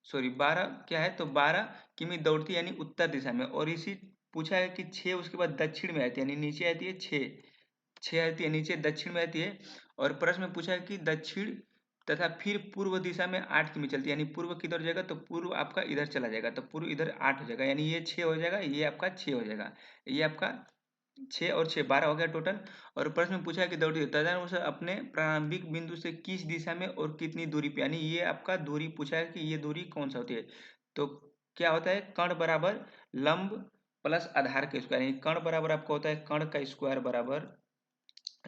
A: सॉरी 12 क्या है, तो 12 किमी दौड़ती है, यानी उत्तर दिशा में। और इसी पूछा है कि 6 उसके बाद दक्षिण में आती है, यानी नीचे आती है 6, 6 आती है नीचे, दक्षिण में आती है। और प्रश्न में पूछा है कि दक्षिण तथा फिर पूर्व दिशा में 8 किमी चलती है, यानी पूर्व किधर जाएगा, तो पूर्व आपका इधर चला जाएगा, तो पूर्व इधर 8 हो जाएगा, यानी ये 6 हो जाएगा, ये आपका 6 हो जाएगा। ये आपका 6 और 6 12 हो गया टोटल। और प्रश्न में पूछा है कि दौड़ती है तदनुसार अपने प्रारंभिक बिंदु से किस दिशा में और कितनी दूरी पे, यानी ये आपका दूरी पूछा है कि ये दूरी कौन सा होती है। तो क्या होता है, कर्ण बराबर लंब प्लस आधार के स्क्वायर, यानी कर्ण बराबर आपका होता है कर्ण का स्क्वायर बराबर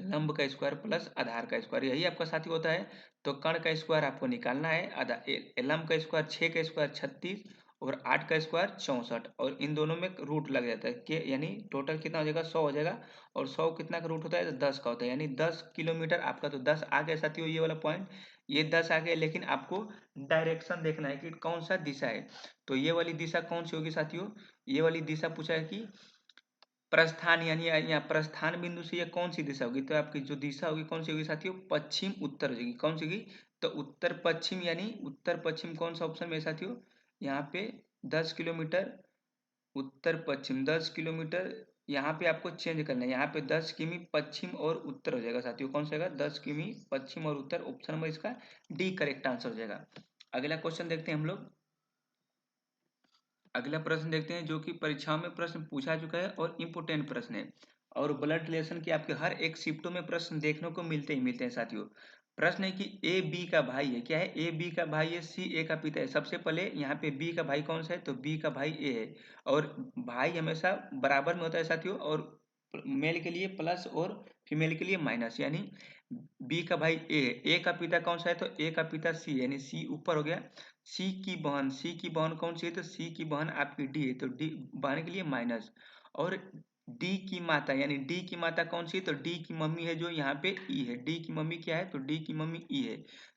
A: लंब का स्क्वायर प्लस आधार का स्क्वायर, यही आपका साथी होता है। तो कर्ण का स्क्वायर आपको निकालना है, लंब का स्क्वायर 6 का स्क्वायर 36 और 8 का स्क्वायर 64, और इन दोनों में रूट लग जाता है के, यानी टोटल कितना हो जाएगा 100 हो जाएगा। और 100 कितना का रूट होता है, तो 10 का होता है, यानी 10 किलोमीटर आपका। तो 10 आ गया साथियों ये वाला पॉइंट, ये 10 आ गया, लेकिन आपको डायरेक्शन देखना है कि कौन सा दिशा है। तो ये वाली दिशा कौन सी होगी साथियों, ये वाली दिशा पूछा है कि प्रस्थान, यानी यहाँ प्रस्थान बिंदु से ये कौन सी दिशा होगी, तो आपकी जो दिशा होगी कौन सी होगी साथियों, पश्चिम उत्तर होगी। कौन सी होगी, तो उत्तर पश्चिम, यानी उत्तर पश्चिम कौन सा ऑप्शन में है साथियों, यहाँ पे 10 किलोमीटर उत्तर पश्चिम, 10 किलोमीटर यहाँ पे आपको चेंज करना है, यहाँ पे 10 किमी पश्चिम और उत्तर हो जाएगा साथियों। कौन सा होगा? 10 किमी पश्चिम और उत्तर। ऑप्शन नंबर इसका डी करेक्ट आंसर हो जाएगा। अगला क्वेश्चन देखते हैं हम लोग। अगला प्रश्न देखते हैं जो कि परीक्षाओं में प्रश्न पूछा चुका है और इम्पोर्टेंट प्रश्न है, और ब्लड रिलेशन के आपके हर एक शिफ्टों में प्रश्न देखने को मिलते ही मिलते हैं साथियों। प्रश्न है कि ए बी का भाई है। क्या है? ए बी का भाई है, सी ए का पिता है। सबसे पहले यहाँ पे बी का भाई कौन सा है? तो बी का भाई ए है। और भाई हमेशा बराबर में होता है साथियों, और मेल के लिए प्लस और फीमेल के लिए माइनस, यानी बी का भाई ए है। ए का पिता कौन सा है? तो ए का पिता सी है, यानी सी ऊपर हो गया। सी की बहन कौन सी है? तो सी की बहन आपकी डी है, तो डी बहन के लिए माइनस। और डी की माता, यानी डी की माता कौन सी है? तो डी की मम्मी है जो यहाँ पे ई है। डी की मम्मी क्या है? तो डी की मम्मी ई है।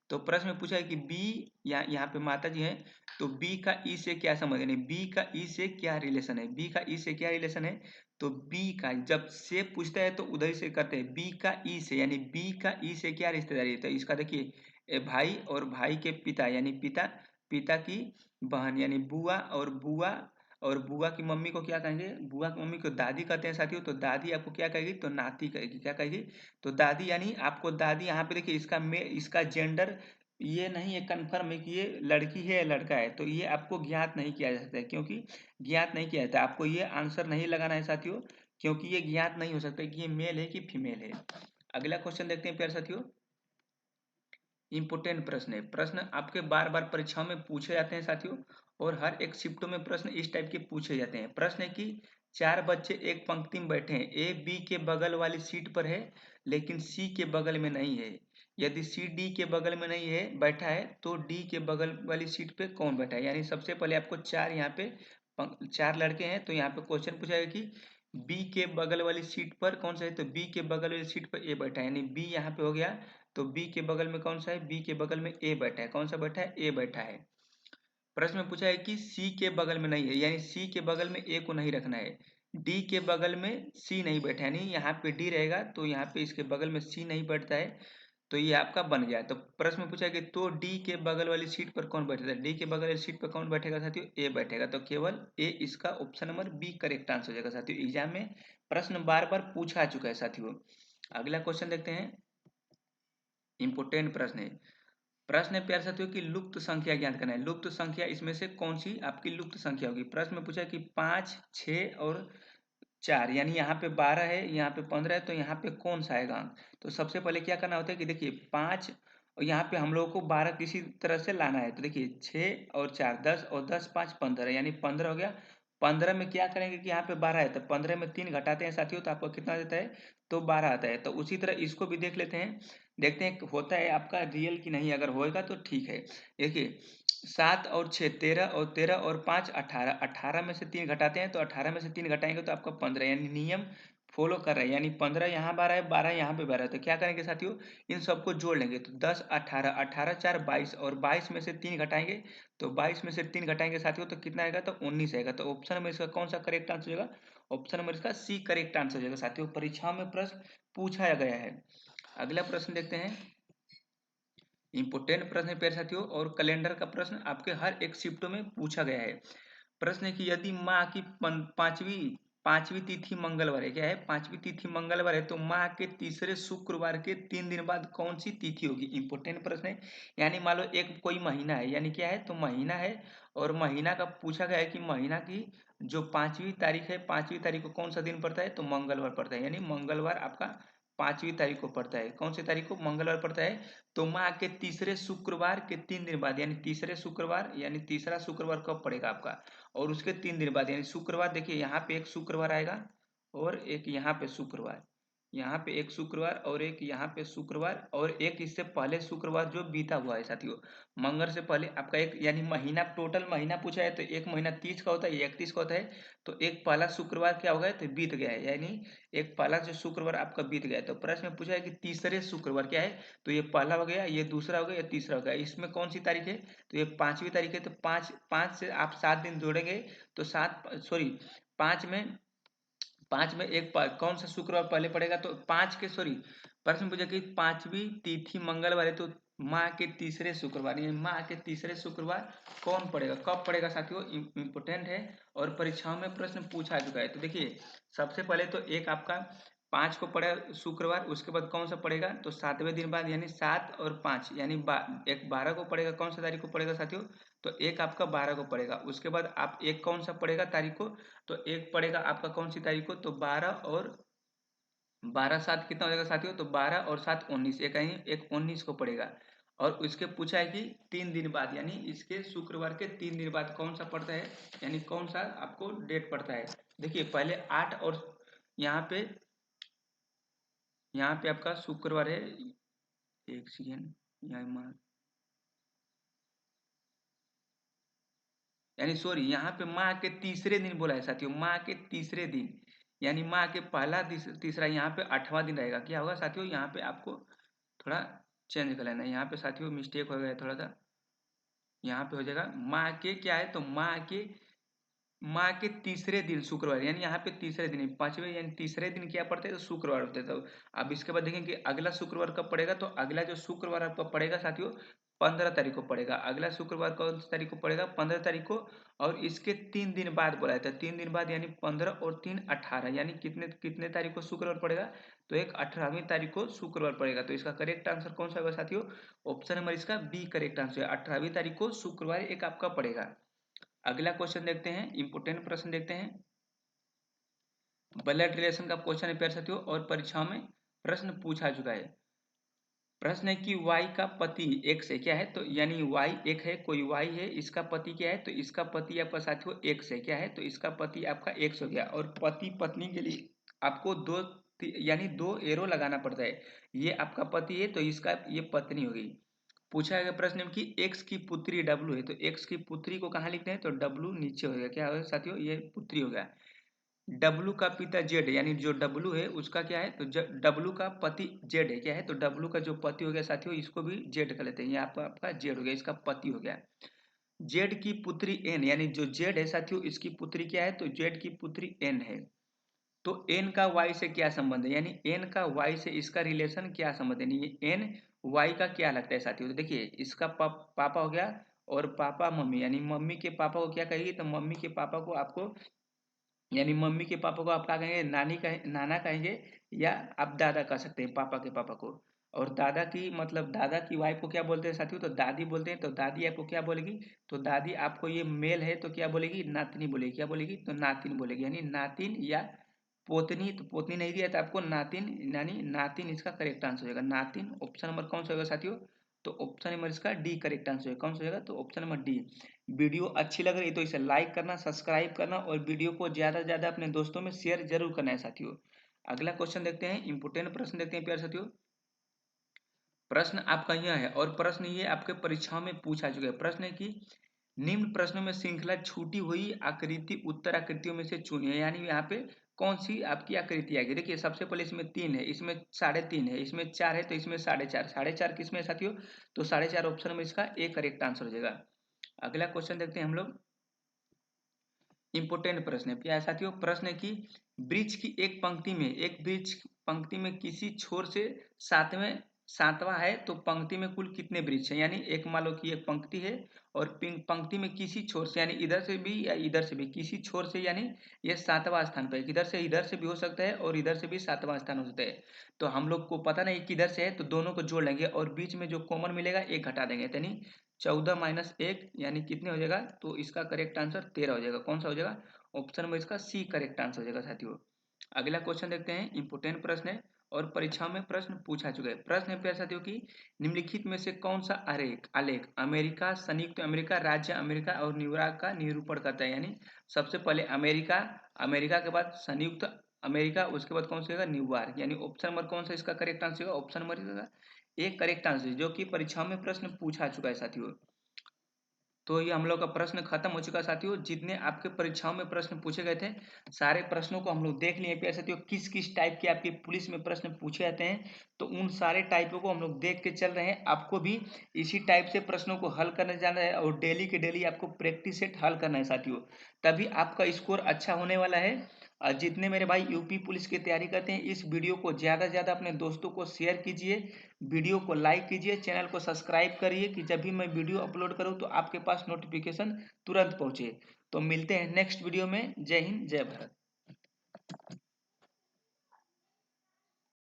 A: तो प्रश्न में पूछा है कि बी यहाँ पे माता जी है, तो बी का ई से क्या संबंध है, यानी बी का ई से क्या रिलेशन है? बी का ई से क्या रिलेशन है? तो बी का जब से पूछता है तो उधर से करते हैं, बी का ई से, यानी बी का ई से क्या रिश्तेदारी है? तो इसका देखिए भाई और भाई के पिता, यानी पिता पिता की बहन, यानी बुआ, और बुआ की मम्मी को क्या कहेंगे? बुआ की मम्मी को दादी कहते हैं साथियों। तो दादी आपको क्या कहेगी? तो नाती कहेगी। क्या कहेगी? तो दादी, यानी आपको दादी यहाँ पे देखिए इसका जेंडर ये नहीं है कंफर्म है कि ये लड़की है या लड़का है, तो ये आपको ज्ञात नहीं किया जा सकता है। क्योंकि ज्ञात नहीं किया जाता, आपको ये आंसर नहीं लगाना है साथियों, क्योंकि ये ज्ञात नहीं हो सकता कि ये मेल है कि फीमेल है। अगला क्वेश्चन देखते हैं प्यारे साथियों। इंपोर्टेंट प्रश्न है, प्रश्न आपके बार बार परीक्षाओं में पूछे जाते हैं साथियों, और हर एक शिफ्टों में प्रश्न इस टाइप के पूछे जाते हैं। प्रश्न है कि चार बच्चे एक पंक्ति में बैठे हैं, ए बी के बगल वाली सीट पर है लेकिन सी के बगल में नहीं है। यदि सी डी के बगल में नहीं है बैठा है तो डी के बगल वाली सीट पे कौन बैठा है? यानी सबसे पहले आपको चार यहाँ पे चार लड़के हैं, तो यहाँ पे क्वेश्चन पूछा है कि बी के बगल वाली सीट पर कौन सा है? तो बी के बगल वाली सीट पर ए बैठा है, यानी बी यहाँ पे हो गया। तो बी के बगल में कौन सा है? बी के बगल में ए बैठा है। कौन सा बैठा है? ए बैठा है। प्रश्न में पूछा है कि सी के बगल में नहीं है, यानी सी के बगल में ए को नहीं रखना है। डी के बगल में सी नहीं बैठा है, यानी यहाँ पे डी रहेगा, तो यहाँ पे इसके बगल में सी नहीं बैठता है, तो ये आपका बन गया। तो प्रश्न में पूछा है कि तो डी के बगल वाली सीट पर कौन बैठेगा? डी के बगल वाली सीट पर कौन बैठेगा साथियों? ए बैठेगा। तो केवल ए इसका option number B correct answer हो जाएगा साथियों। एग्जाम में प्रश्न बार बार पूछा चुका है साथियों। अगला क्वेश्चन देखते हैं। इंपोर्टेंट प्रश्न है। प्रश्न है प्यारे साथियों कि लुप्त संख्या ज्ञात करना है। लुप्त संख्या इसमें से कौन सी आपकी लुप्त संख्या होगी? प्रश्न में पूछा है कि 5, 6 और 4, यानी यहाँ पे 12 है, यहाँ पे 15 है, तो यहाँ पे कौन सा आएगा? तो सबसे पहले क्या करना होता है कि देखिए 5 और यहाँ पे हम लोगों को 12 किसी तरह से लाना है। तो देखिए 6 और 4 10 और 10 5 15, यानी 15 हो गया। 15 में क्या करेंगे कि यहाँ पे 12 है, तो 15 में 3 घटाते हैं साथियों, तो आपको कितना देता है? तो 12 आता है। तो उसी तरह इसको भी देख लेते हैं, देखते हैं होता है आपका रियल की नहीं। अगर होएगा तो ठीक है। देखिए 7 और 6 13, और 13 और 5 18, 18 में से 3 घटाते हैं, तो 18 में से 3 घटाएंगे तो आपका 15, यानी नियम फॉलो कर रहे हैं। यानी 15 यहाँ 12 है, 12 यहाँ पे 12 है, तो क्या करेंगे साथियों? इन सबको जोड़ लेंगे, तो 10 18, 18 4 22, और 22 में से 3 घटाएंगे, तो 22 में से 3 घटाएंगे साथियों, तो कितना आएगा? तो 19 आएगा। तो ऑप्शन नंबर इसका कौन सा करेक्ट आंसर हो जाएगा? ऑप्शन नंबर इसका सी करेक्ट आंसर हो जाएगा साथियों। परीक्षा में प्रश्न पूछा गया है। अगला प्रश्न देखते हैं। इंपोर्टेंट प्रश्न है प्यारे साथियों, और कैलेंडर का प्रश्न आपके हर एक शिफ्टों में पूछा गया है। प्रश्न है कि यदि माह की पांचवी पांचवी तिथि मंगलवार है। क्या है? पांचवी तिथि मंगलवार है, तो माह के तीसरे शुक्रवार के 3 दिन बाद कौन सी तिथि होगी? इंपोर्टेंट प्रश्न है। यानी मान लो एक कोई महीना है, यानी क्या है? तो महीना है, और महीना का पूछा गया है कि महीना की जो 5वीं तारीख है, 5वीं तारीख को कौन सा दिन पड़ता है? तो मंगलवार पड़ता है, यानी मंगलवार आपका 5वीं तारीख को पड़ता है। कौन सी तारीख को? मंगलवार पड़ता है। तो माह के तीसरे शुक्रवार के 3 दिन बाद, यानी तीसरे शुक्रवार, यानी तीसरा शुक्रवार कब पड़ेगा आपका? और उसके 3 दिन बाद, यानी शुक्रवार, देखिए यहाँ पे एक शुक्रवार आएगा और एक यहाँ पे शुक्रवार, यहाँ पे एक शुक्रवार और एक यहाँ पे शुक्रवार, और एक इससे पहले शुक्रवार जो बीता हुआ है साथियों। मंगल से पहले आपका एक, यानी महीना, टोटल महीना पूछा है, तो एक महीना 30 का होता है, 31 का होता है। तो एक पहला शुक्रवार क्या हो गया? तो बीत गया है, यानी एक पहला जो शुक्रवार आपका बीत गया है। तो प्रश्न में पूछा है कि तीसरे शुक्रवार क्या है? तो ये पहला हो गया, ये दूसरा हो गया, ये तीसरा हो गया। इसमें कौन सी तारीख है? तो ये 5वीं तारीख है। तो पाँच पाँच से आप 7 दिन जोड़ेंगे, तो सात सॉरी 5 में एक कौन सा शुक्रवार पहले पड़ेगा? तो 5 के सॉरी प्रश्न पूछा कि 5वीं तिथि मंगलवार है, तो माह के तीसरे शुक्रवार, ये माह के तीसरे शुक्रवार कौन पड़ेगा, कब पड़ेगा साथियों, इम्पोर्टेंट है और परीक्षाओं में प्रश्न पूछा चुका है। तो देखिए सबसे पहले तो एक आपका 5 को पड़ेगा शुक्रवार, उसके बाद कौन सा पड़ेगा, तो 7वें दिन बाद यानी 7 और 5 यानी एक 12 को पड़ेगा, कौन सा तारीख को पड़ेगा साथियों, तो एक आपका 12 को पड़ेगा। उसके बाद आप एक कौन सा पड़ेगा तारीख को, तो एक पड़ेगा आपका कौन सी तारीख को, तो 12 और 12 7 कितना हो जाएगा साथियों, तो 12 और 7 19, एक 19 को पड़ेगा। और उसके पूछा है कि 3 दिन बाद यानी इसके शुक्रवार के 3 दिन बाद कौन सा पड़ता है, यानी कौन सा आपको डेट पड़ता है। देखिए पहले 8 और यहाँ पे आपका शुक्रवार है, एक सेकेंड, यानी सॉरी यहाँ पे माह के तीसरे दिन बोला है साथियों, माह के तीसरे दिन, यानी माह के पहला तीसरा, यहाँ पे 8वां दिन रहेगा। क्या होगा साथियों, यहाँ पे आपको थोड़ा चेंज कर लेना है, यहाँ पे साथियों मिस्टेक हो गया थोड़ा सा, यहाँ पे हो जाएगा माह के क्या है, तो माह के तीसरे दिन शुक्रवार, यानी यहाँ पे तीसरे दिन, पांचवें यानी तीसरे दिन क्या पड़ता है, तो शुक्रवार होता है। तो अब इसके बाद देखेंगे अगला शुक्रवार कब पड़ेगा, तो अगला जो शुक्रवार आपका पड़ेगा साथियों 15 तारीख को पड़ेगा। अगला शुक्रवार कौन सी तारीख को पड़ेगा, 15 तारीख को। और इसके 3 दिन बाद बोला था, 3 दिन बाद यानी 15 और 3 18, यानी कितने कितने तारीख को शुक्रवार पड़ेगा, तो एक 18वीं तारीख को शुक्रवार पड़ेगा। तो इसका करेक्ट आंसर कौन सा होगा साथियों, ऑप्शन नंबर इसका बी करेक्ट आंसर है, 18वीं तारीख को शुक्रवार एक आपका पड़ेगा। अगला क्वेश्चन देखते हैं, इंपोर्टेंट प्रश्न देखते हैं, ब्लड रिलेशन का क्वेश्चन है प्यारे साथियों और परीक्षाओं में प्रश्न पूछा चुका है। प्रश्न है कि y का पति x है, क्या है, तो यानी y एक है, कोई y है, इसका पति क्या है, तो इसका पति आपका साथियों x है, क्या है, तो इसका पति आपका x हो गया। और पति पत्नी के लिए आपको यानी दो एरो लगाना पड़ता है। ये आपका पति है तो इसका ये पत्नी होगी। पूछा गया प्रश्न में कि x की पुत्री W है, तो x की पुत्री को कहाँ लिखते हैं, तो W नीचे हो गया, क्या होगा साथियों, ये पुत्री हो गया। W का पिता जेड यानी जो W है उसका क्या है, तो W का पति जेड है, क्या है, तो W का जो पति हो गया साथियों इसको भी जेड कर लेते हैं, ये आपका जेड हो गया, इसका पति हो गया। जेड की पुत्री एन, यानी जो जेड है साथियों इसकी पुत्री क्या है, तो जेड की पुत्री एन है। तो एन का वाई से क्या संबंध है, यानी एन का वाई से इसका रिलेशन क्या संबंध है, यानी एन वाई का क्या लगता है साथियों। तो देखिए इसका पापा हो गया और पापा मम्मी, यानी मम्मी के पापा को क्या कहेगी, तो मम्मी के पापा को आपको, यानी मम्मी के पापा को आप क्या कहेंगे, नाना कहेंगे, या आप दादा कह सकते हैं पापा के पापा को। और दादा की मतलब दादा की वाइफ को क्या बोलते हैं साथियों, तो दादी बोलते हैं। तो दादी आपको क्या बोलेगी, तो दादी आपको ये मेल है तो क्या बोलेगी, नातनी बोलेगी, क्या बोलेगी, तो नातिन बोलेगी, यानी नातिन या पोतनी। तो पोतनी नहीं दिया था आपको, नातिन, यानी नातिन इसका करेक्ट आंसर होगा, नातिन। ऑप्शन नंबर कौन सा होगा साथियों, तो ऑप्शन नंबर इसका डी करेक्ट आंसर है, कौन सा होगा, तो ऑप्शन नंबर डी। वीडियो अच्छी लग रही है तो इसे लाइक करना, सब्सक्राइब करना और वीडियो को ज्यादा से ज्यादा अपने दोस्तों में शेयर जरूर करना है साथियों। अगला क्वेश्चन देखते हैं, इंपोर्टेंट प्रश्न देखते हैं प्यारे साथियों। प्रश्न आपका यह है और प्रश्न ये आपके परीक्षाओं में पूछा चुका है। प्रश्न है कि निम्न प्रश्नों में श्रृंखला छूटी हुई आकृति उत्तर आकृतियों में से चुनिए, यानी यहाँ पे कौन सी आपकी आकृति आएगी। देखिए सबसे पहले इसमें 3 है, इसमें 3.5 है, इसमें 4 है, तो इसमें 4.5, 4.5 किसमें है साथियों, तो 4.5 ऑप्शन में इसका ए करेक्ट आंसर हो जाएगा। अगला क्वेश्चन देखते हैं हम लोग, इंपोर्टेंट प्रश्न है क्या है साथियों। प्रश्न है कि वृक्ष पंक्ति में किसी छोर से सातवां है तो पंक्ति में कुल कितने वृक्ष हैं, यानी एक मान लो कि एक पंक्ति है और पंक्ति में किसी छोर से, यानी इधर से भी या इधर से भी किसी छोर से, यानी ये 7वां स्थान पर, इधर से भी हो सकता है और इधर से भी 7वां स्थान हो सकता है। तो हम लोग को पता नहीं किधर से है, तो दोनों को जोड़ लेंगे और बीच में जो कॉमन मिलेगा एक घटा देंगे, यानी 14 माइनस 1 यानी कितने हो जाएगा, तो इसका करेक्ट आंसर 13 हो जाएगा, कौन सा हो जाएगा, ऑप्शन में इसका सी करेक्ट आंसर हो जाएगा साथियों। अगला क्वेश्चन देखते हैं, इंपोर्टेंट प्रश्न है और परीक्षाओं में प्रश्न पूछा चुका है। प्रश्न है प्यारे साथियों की निम्नलिखित में से कौन सा आलेख अमेरिका, संयुक्त अमेरिका राज्य अमेरिका और न्यूयॉर्क का निरूपण करता है, यानी सबसे पहले अमेरिका, अमेरिका के बाद संयुक्त अमेरिका, उसके बाद कौन सा होगा, न्यूयॉर्क, यानी ऑप्शन नंबर कौन सा इसका करेक्ट आंसर होगा, ऑप्शन नंबर एक करेक्ट आंसर जो कि परीक्षाओं में प्रश्न पूछा चुका है साथियों। तो ये हम लोग का प्रश्न खत्म हो चुका साथियों। जितने आपके परीक्षाओं में प्रश्न पूछे गए थे सारे प्रश्नों को हम लोग देख लिए प्यारे साथियों, किस किस टाइप के आपके पुलिस में प्रश्न पूछे जाते हैं, तो उन सारे टाइपों को हम लोग देख के चल रहे हैं। आपको भी इसी टाइप से प्रश्नों को हल करने जाना है और डेली के डेली आपको प्रैक्टिस सेट हल करना है साथियों, तभी आपका स्कोर अच्छा होने वाला है जितने मेरे भाई यूपी पुलिस की तैयारी करते हैं इस वीडियो को ज़्यादा से ज़्यादा अपने दोस्तों को शेयर कीजिए, वीडियो को लाइक कीजिए, चैनल को सब्सक्राइब करिए कि जब भी मैं वीडियो अपलोड करूं तो आपके पास नोटिफिकेशन तुरंत पहुंचे। तो मिलते हैं नेक्स्ट वीडियो में। जय हिंद, जय भारत।